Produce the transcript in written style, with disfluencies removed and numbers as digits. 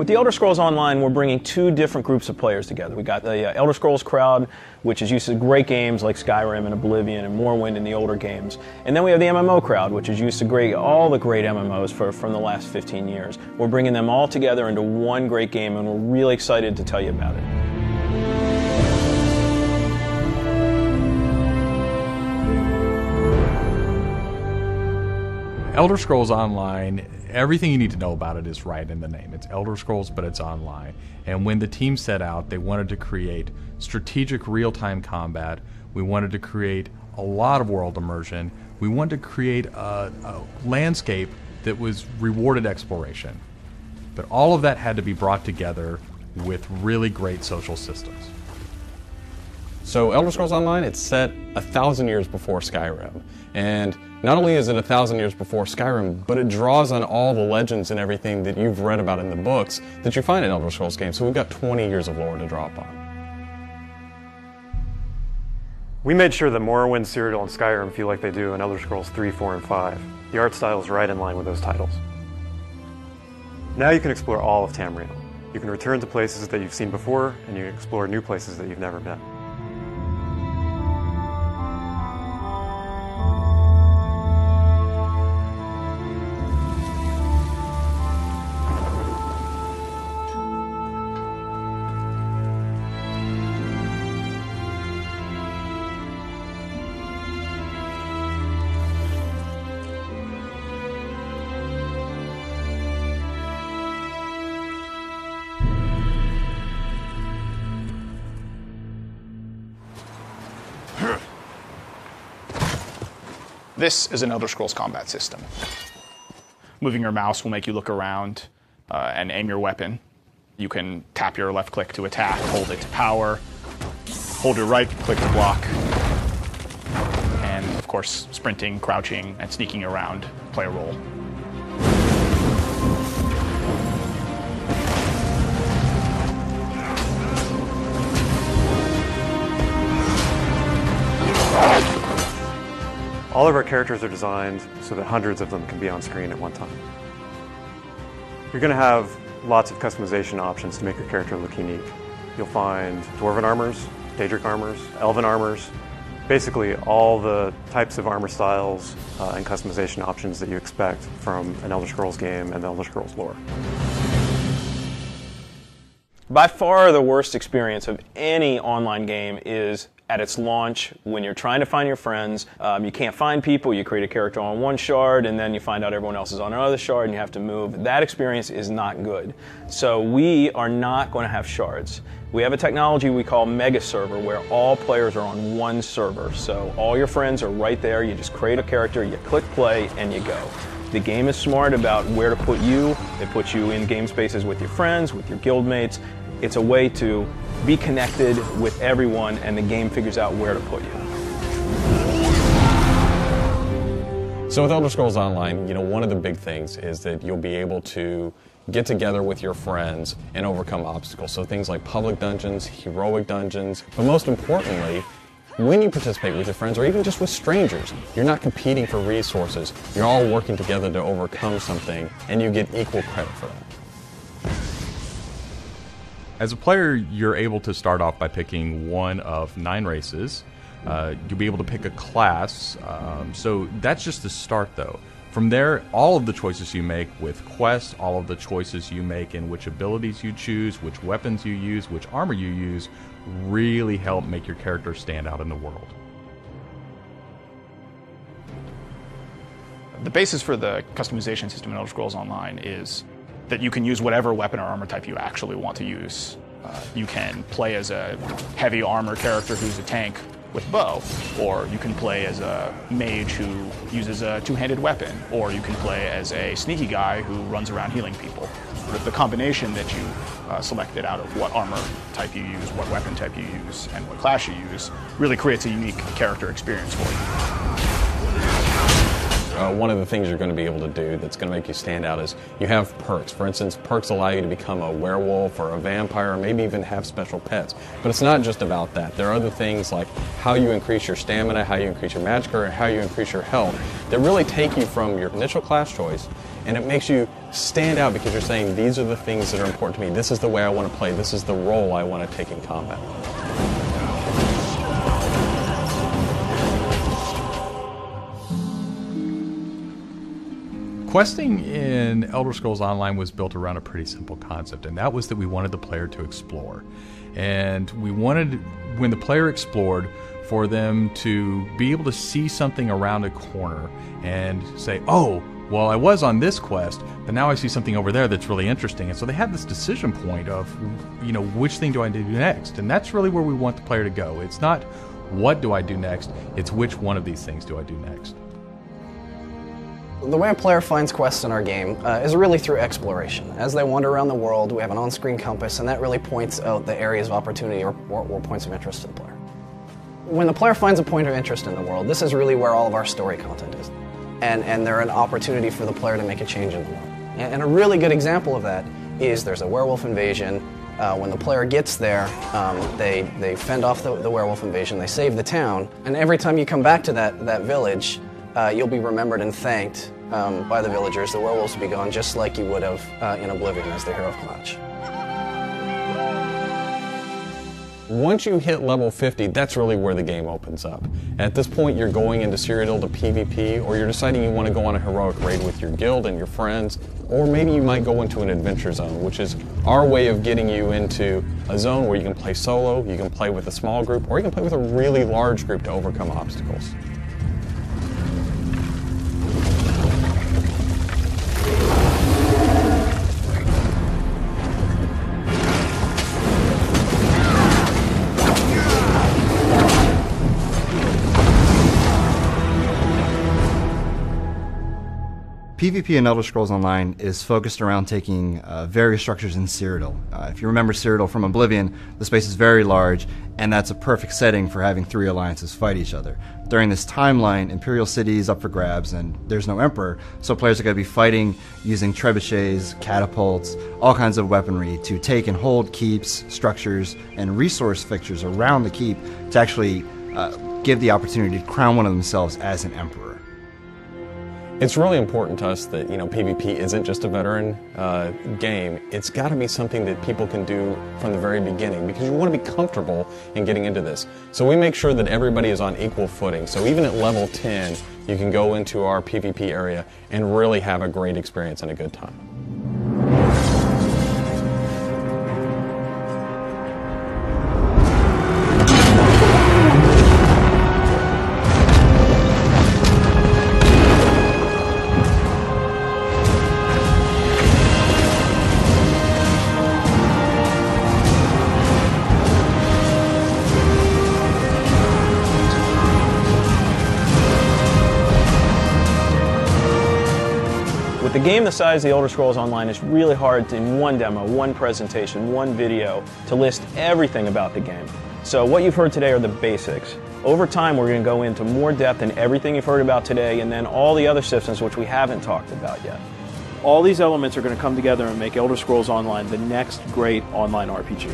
With the Elder Scrolls Online, we're bringing two different groups of players together. We got the Elder Scrolls crowd, which is used to great games like Skyrim and Oblivion and Morrowind and the older games. And then we have the MMO crowd, which is used to all the great MMOs from the last 15 years. We're bringing them all together into one great game, and we're really excited to tell you about it. Elder Scrolls Online, everything you need to know about it is right in the name. It's Elder Scrolls, but it's online. And when the team set out, they wanted to create strategic real-time combat. We wanted to create a lot of world immersion. We wanted to create a landscape that was rewarded exploration. But all of that had to be brought together with really great social systems. So Elder Scrolls Online, it's set 1,000 years before Skyrim. And not only is it 1,000 years before Skyrim, but it draws on all the legends and everything that you've read about in the books that you find in Elder Scrolls games. So we've got 20 years of lore to draw upon. We made sure that Morrowind, Cyrodiil, and Skyrim feel like they do in Elder Scrolls 3, 4, and 5. The art style is right in line with those titles. Now you can explore all of Tamriel. You can return to places that you've seen before, and you can explore new places that you've never been. This is an Elder Scrolls combat system. Moving your mouse will make you look around and aim your weapon. You can tap your left click to attack, hold it to power, hold your right click to block, and of course sprinting, crouching, and sneaking around play a role. All of our characters are designed so that hundreds of them can be on screen at one time. You're going to have lots of customization options to make your character look unique. You'll find Dwarven armors, Daedric armors, Elven armors, basically all the types of armor styles and customization options that you expect from an Elder Scrolls game and the Elder Scrolls lore. By far the worst experience of any online game is at its launch, when you're trying to find your friends, you can't find people, you create a character on one shard, and then you find out everyone else is on another shard, and you have to move. That experience is not good. So we are not going to have shards. We have a technology we call Mega Server, where all players are on one server. So all your friends are right there, you just create a character, you click play, and you go. The game is smart about where to put you. It puts you in game spaces with your friends, with your guildmates. It's a way to be connected with everyone, and the game figures out where to put you. So with Elder Scrolls Online, one of the big things is that you'll be able to get together with your friends and overcome obstacles. So things like public dungeons, heroic dungeons, but most importantly, when you participate with your friends or even just with strangers, you're not competing for resources. You're all working together to overcome something, and you get equal credit for that. As a player, you're able to start off by picking one of 9 races. You'll be able to pick a class. So that's just the start, though. From there, all of the choices you make with quests, all of the choices you make in which abilities you choose, which weapons you use, which armor you use, really help make your character stand out in the world. The basis for the customization system in Elder Scrolls Online is that you can use whatever weapon or armor type you actually want to use. You can play as a heavy armor character who's a tank with bow, or you can play as a mage who uses a two-handed weapon, or you can play as a sneaky guy who runs around healing people. The combination that you selected out of what armor type you use, what weapon type you use, and what class you use really creates a unique character experience for you. one of the things you're going to be able to do that's going to make you stand out is you have perks. For instance, perks allow you to become a werewolf or a vampire, or maybe even have special pets. But it's not just about that. There are other things like how you increase your stamina, how you increase your magic, or how you increase your health that really take you from your initial class choice, and it makes you stand out because you're saying, these are the things that are important to me. This is the way I want to play. This is the role I want to take in combat. Questing in Elder Scrolls Online was built around a pretty simple concept, and that was that we wanted the player to explore. And we wanted, when the player explored, for them to be able to see something around a corner and say, oh, well, I was on this quest, but now I see something over there that's really interesting. And so they had this decision point of, you know, which thing do I do next? And that's really where we want the player to go. It's not what do I do next, it's which one of these things do I do next. The way a player finds quests in our game is really through exploration. As they wander around the world, we have an on-screen compass, and that really points out the areas of opportunity or points of interest to the player. When the player finds a point of interest in the world, this is really where all of our story content is. And they're an opportunity for the player to make a change in the world. And a really good example of that is there's a werewolf invasion. When the player gets there, they fend off the werewolf invasion, they save the town, and every time you come back to that village, you'll be remembered and thanked by the villagers. The werewolves will be gone just like you would have in Oblivion as the hero of Clutch. Once you hit level 50, that's really where the game opens up. At this point, you're going into Cyrodiil to PvP, or you're deciding you want to go on a heroic raid with your guild and your friends, or maybe you might go into an adventure zone, which is our way of getting you into a zone where you can play solo, you can play with a small group, or you can play with a really large group to overcome obstacles. PvP in Elder Scrolls Online is focused around taking various structures in Cyrodiil. If you remember Cyrodiil from Oblivion, the space is very large, and that's a perfect setting for having three alliances fight each other. During this timeline, Imperial City is up for grabs, and there's no Emperor, so players are going to be fighting using trebuchets, catapults, all kinds of weaponry to take and hold keeps, structures, and resource fixtures around the keep to actually give the opportunity to crown one of themselves as an Emperor. It's really important to us that, PvP isn't just a veteran game. It's got to be something that people can do from the very beginning, because you want to be comfortable in getting into this. So we make sure that everybody is on equal footing. So even at level 10, you can go into our PvP area and really have a great experience and a good time. With a game the size of the Elder Scrolls Online, it's really hard to, in one demo, one presentation, one video, to list everything about the game. So what you've heard today are the basics. Over time, we're going to go into more depth in everything you've heard about today, and then all the other systems which we haven't talked about yet. All these elements are going to come together and make Elder Scrolls Online the next great online RPG.